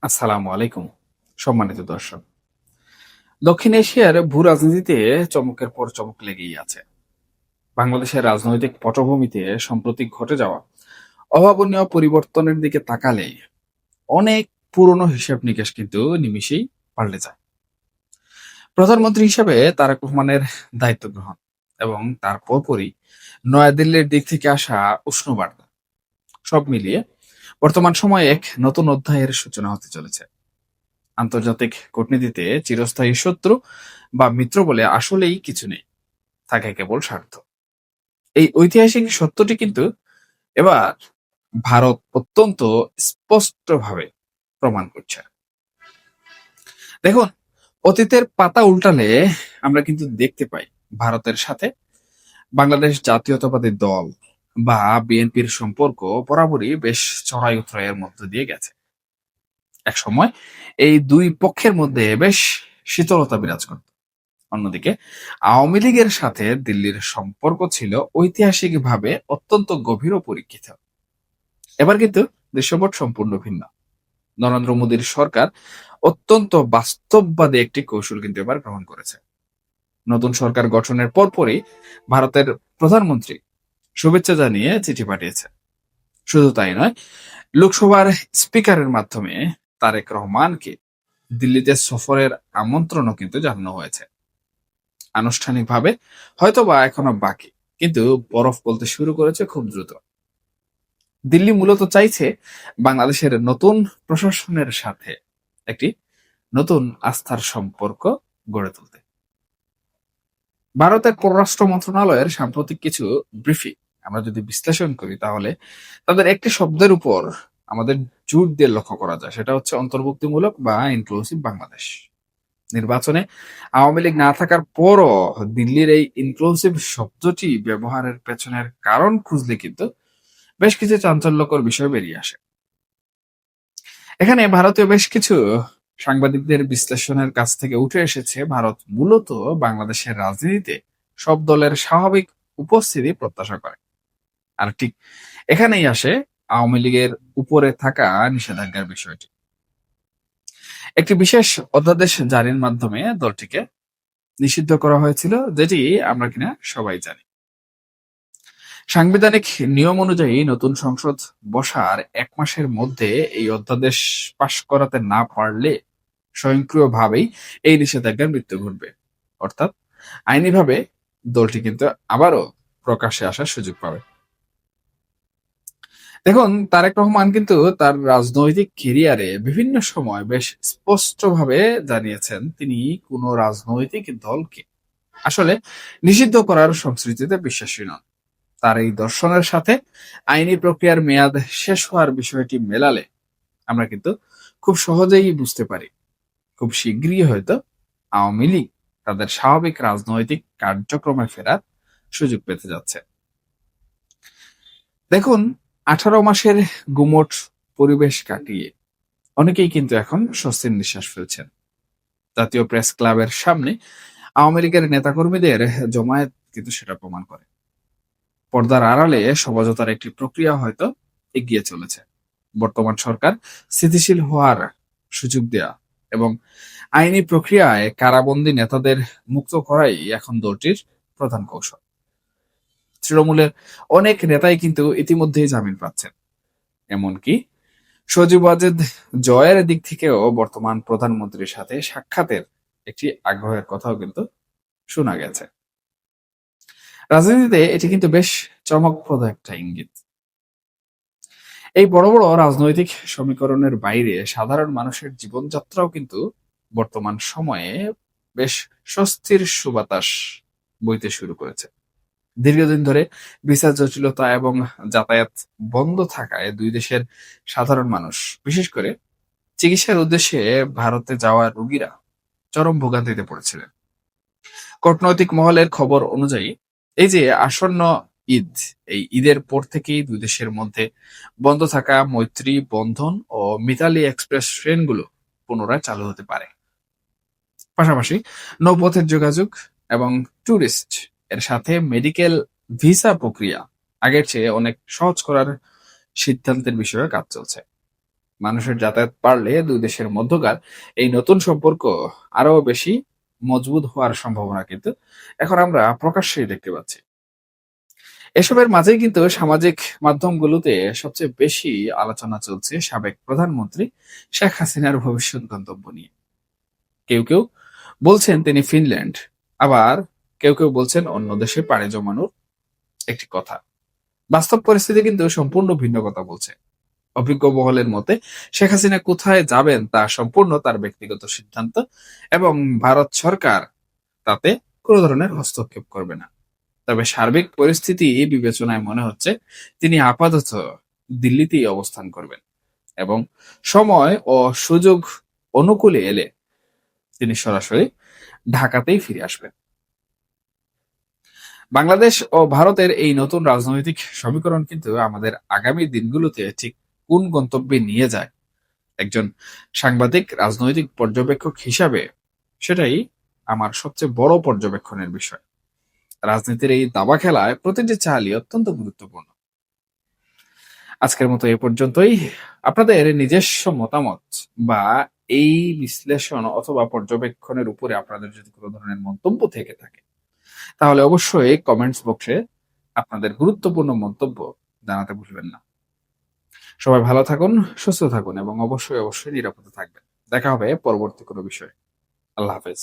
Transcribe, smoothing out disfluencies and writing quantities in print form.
আসসালামু আলাইকুম, সম্মানিত দর্শক। দক্ষিণ এশিয়ার ভূ রাজনীতিতে চমকের পর চমক লেগেই আছে। বাংলাদেশের রাজনৈতিক পটভূমিতে সম্প্রতি ঘটে যাওয়া অভাবনীয় পরিবর্তনের দিকে তাকালে অনেক পুরনো হিসাব নিকেশ কিন্তু নিমিষেই পাল্টে যায়। প্রধানমন্ত্রী হিসেবে তারেক রহমানের দায়িত্ব গ্রহণ এবং তার পরপরই নয়াদিল্লির দিক থেকে আসা উষ্ণ বার্তা, সব মিলিয়ে বর্তমান সময়ে এক নতুন অধ্যায়ের সূচনা হতে চলেছে। আন্তর্জাতিক কূটনীতিতে চিরস্থায়ী শত্রু বা মিত্র বলে আসলেই কিছু নেই, থাকে কেবল স্বার্থ। এই ঐতিহাসিক সত্যটি কিন্তু এবার ভারত অত্যন্ত স্পষ্টভাবে প্রমাণ করছে। দেখুন, অতীতের পাতা উল্টালে আমরা কিন্তু দেখতে পাই ভারতের সাথে বাংলাদেশ জাতীয়তাবাদী দল বা বিএনপির সম্পর্ক বরাবরই বেশ চড়াই উতরাইয়ের মধ্য দিয়ে গেছে। এক সময় এই দুই পক্ষের মধ্যে বেশ শীতলতা বিরাজ করত। অন্যদিকে আওয়ামী লীগের সাথে দিল্লির সম্পর্ক ছিল ঐতিহাসিকভাবে অত্যন্ত গভীর ও পরীক্ষিত। এবার কিন্তু দৃশ্যপট সম্পূর্ণ ভিন্ন। নরেন্দ্র মোদীর সরকার অত্যন্ত বাস্তববাদী একটি কৌশল কিন্তু এবার গ্রহণ করেছে। নতুন সরকার গঠনের পরপরই ভারতের প্রধানমন্ত্রী শুভেচ্ছা জানিয়ে চিঠি পাঠিয়েছে। শুধু তাই নয়, লোকসভার স্পিকারের মাধ্যমে তারেক রহমানকে দিল্লিতে সফরের আমন্ত্রণও কিন্তু জানানো হয়েছে। আনুষ্ঠানিকভাবে হয়তোবা এখনো বাকি, কিন্তু বরফ গলতে শুরু করেছে খুব দ্রুত। দিল্লি মূলত চাইছে বাংলাদেশের নতুন প্রশাসনের সাথে একটি নতুন আস্থার সম্পর্ক গড়ে তুলতে। ভারতের পররাষ্ট্র মন্ত্রণালয়ের সাম্প্রতিক কিছু ব্রিফিং আমরা যদি বিশ্লেষণ করি, তাহলে তাদের একটি শব্দের উপর আমাদের জোর দিয়ে লক্ষ্য করা যায়, সেটা হচ্ছে অন্তর্ভুক্তিমূলক বা ইনক্লুসিভ বাংলাদেশ। নির্বাচনে আওয়ামী লীগ না থাকার পরও দিল্লির এই ইনক্লুসিভ শব্দটি ব্যবহারের পেছনের কারণ খুঁজলে কিন্তু বেশ কিছু চাঞ্চল্যকর বিষয় বেরিয়ে আসে। এখানে ভারতীয় বেশ কিছু সাংবাদিকদের বিশ্লেষণের কাছ থেকে উঠে এসেছে, ভারত মূলত বাংলাদেশের রাজনীতিতে সব দলের স্বাভাবিক উপস্থিতি প্রত্যাশা করে। আর ঠিক এখানেই আসে আওয়ামী লীগের উপরে থাকা নিষেধাজ্ঞার বিষয়টি। একটি বিশেষ অধ্যাদেশ জারির মাধ্যমে দলটিকে নিষিদ্ধ করা হয়েছিল, যেটি আমরা কিনা সবাই জানি। সাংবিধানিক নিয়ম অনুযায়ী নতুন সংসদ বসার ১ মাসের মধ্যে এই অধ্যাদেশ পাশ করাতে না পারলে স্বয়ংক্রিয়ভাবেই এই নিষেধাজ্ঞার মৃত্যু ঘটবে। অর্থাৎ আইনিভাবে দলটি কিন্তু আবারও প্রকাশ্যে আসার সুযোগ পাবে। দেখুন, তারেক রহমান কিন্তু তার রাজনৈতিক ক্যারিয়ারে বিভিন্ন সময় বেশ স্পষ্টভাবে জানিয়েছেন তিনি কোনো রাজনৈতিক দলকে আসলে নিষিদ্ধ করার সংস্কৃতিতে বিশ্বাসী নন। তার এই দর্শনের সাথে আইনি প্রক্রিয়ার মেয়াদ শেষ হওয়ার বিষয়টি মেলালে আমরা কিন্তু খুব সহজেই বুঝতে পারি খুব শীঘ্রই হয়তো আওয়ামী লীগ তাদের স্বাভাবিক রাজনৈতিক কার্যক্রমে ফেরার সুযোগ পেতে যাচ্ছে। দেখুন, 18 মাসের গুমোট পরিবেশ কাটিয়ে অনেকেই কিন্তু এখন স্বস্তির নিঃশ্বাস ফেলছেন। জাতীয় প্রেস ক্লাবের সামনে আওয়ামী লীগের নেতাকর্মীদের জমায়েত কিন্তু সেটা প্রমাণ করে। পর্দার আড়ালে সমঝোতার একটি প্রক্রিয়া হয়তো এগিয়ে চলেছে। বর্তমান সরকার স্থিতিশীল হওয়ার সুযোগ দেয়া এবং আইনি প্রক্রিয়ায় কারাবন্দী নেতাদের মুক্ত করাই এখন দলটির প্রধান কৌশল। তৃণমূলের অনেক নেতাই কিন্তু ইতিমধ্যেই জামিন পাচ্ছেন। এমনকি সজীব ওয়াজেদ জয়ের দিক থেকেও বর্তমান প্রধানমন্ত্রীর সাথে সাক্ষাতের একটি আগ্রহের কথাও কিন্তু শোনা গেছে। রাজনীতিতে এটি কিন্তু বেশ চমকপ্রদ একটা ইঙ্গিত। এই বড় বড় রাজনৈতিক সমীকরণের বাইরে সাধারণ মানুষের জীবনযাত্রাও কিন্তু বর্তমান সময়ে বেশ স্বস্তির সুবাতাস বইতে শুরু করেছে। দীর্ঘদিন ধরে ভিসা জটিলতা এবং যাতায়াত বন্ধ থাকায় দুই দেশের সাধারণ মানুষ, বিশেষ করে চিকিৎসার উদ্দেশ্যে ভারতে যাওয়া রোগীরা চরম ভোগান্তিতে পড়েছিলেন। কূটনৈতিক মহলের খবর অনুযায়ী এই যে আসন্ন ঈদ, এই ঈদের পর থেকেই দুই দেশের মধ্যে বন্ধ থাকা মৈত্রী বন্ধন ও মিতালি এক্সপ্রেস ট্রেনগুলো পুনরায় চালু হতে পারে। পাশাপাশি নৌপথের যোগাযোগ এবং ট্যুরিস্ট এর সাথে মেডিকেল ভিসা প্রক্রিয়া আগের চেয়ে অনেক সহজ করার সিদ্ধান্তের বিষয়ে কাজ চলছে। মানুষের যাতায়াত বাড়লে দুই দেশের মধ্যকার এই নতুন সম্পর্ক আরো বেশি মজবুত হওয়ার সম্ভাবনা কিন্তু এখন আমরা প্রকাশ্যেই দেখতে পাচ্ছি। এসবের মাঝেই কিন্তু সামাজিক মাধ্যমগুলোতে সবচেয়ে বেশি আলোচনা চলছে সাবেক প্রধানমন্ত্রী শেখ হাসিনার ভবিষ্যৎ গন্তব্য নিয়ে। কেউ কেউ বলছেন তিনি ফিনল্যান্ড, আবার কেউ কেউ বলছেন অন্য দেশে পাড়ি জমানোর একটি কথা। বাস্তব পরিস্থিতি কিন্তু সম্পূর্ণ ভিন্ন কথা বলছে। অভিজ্ঞ মহলের মতে শেখ হাসিনা কোথায় যাবেন তা সম্পূর্ণ তার ব্যক্তিগত সিদ্ধান্ত, এবং ভারত সরকার তাতে কোনো ধরনের হস্তক্ষেপ করবে না। তবে সার্বিক পরিস্থিতি বিবেচনায় মনে হচ্ছে তিনি আপাতত দিল্লিতেই অবস্থান করবেন, এবং সময় ও সুযোগ অনুকূলে এলে তিনি সরাসরি ঢাকাতেই ফিরে আসবেন। বাংলাদেশ ও ভারতের এই নতুন রাজনৈতিক সমীকরণ কিন্তু আমাদের আগামী দিনগুলোতে ঠিক কোন গন্তব্যে নিয়ে যায়, একজন সাংবাদিক রাজনৈতিক পর্যবেক্ষক হিসাবে সেটাই আমার সবচেয়ে বড় পর্যবেক্ষণের বিষয়। রাজনীতির এই দাবা খেলায় প্রতিটি চালই অত্যন্ত গুরুত্বপূর্ণ। আজকের মতো এ পর্যন্তই। আপনাদের নিজস্ব মতামত বা এই বিশ্লেষণ অথবা পর্যবেক্ষণের উপরে আপনাদের যদি কোনো ধরনের মন্তব্য থেকে থাকে, তাহলে অবশ্যই কমেন্টস বক্সে আপনাদের গুরুত্বপূর্ণ মন্তব্য জানাতে ভুলবেন না। সবাই ভালো থাকুন, সুস্থ থাকুন এবং অবশ্যই অবশ্যই নিরাপদে থাকবেন। দেখা হবে পরবর্তী কোনো বিষয়ে। আল্লাহ হাফেজ।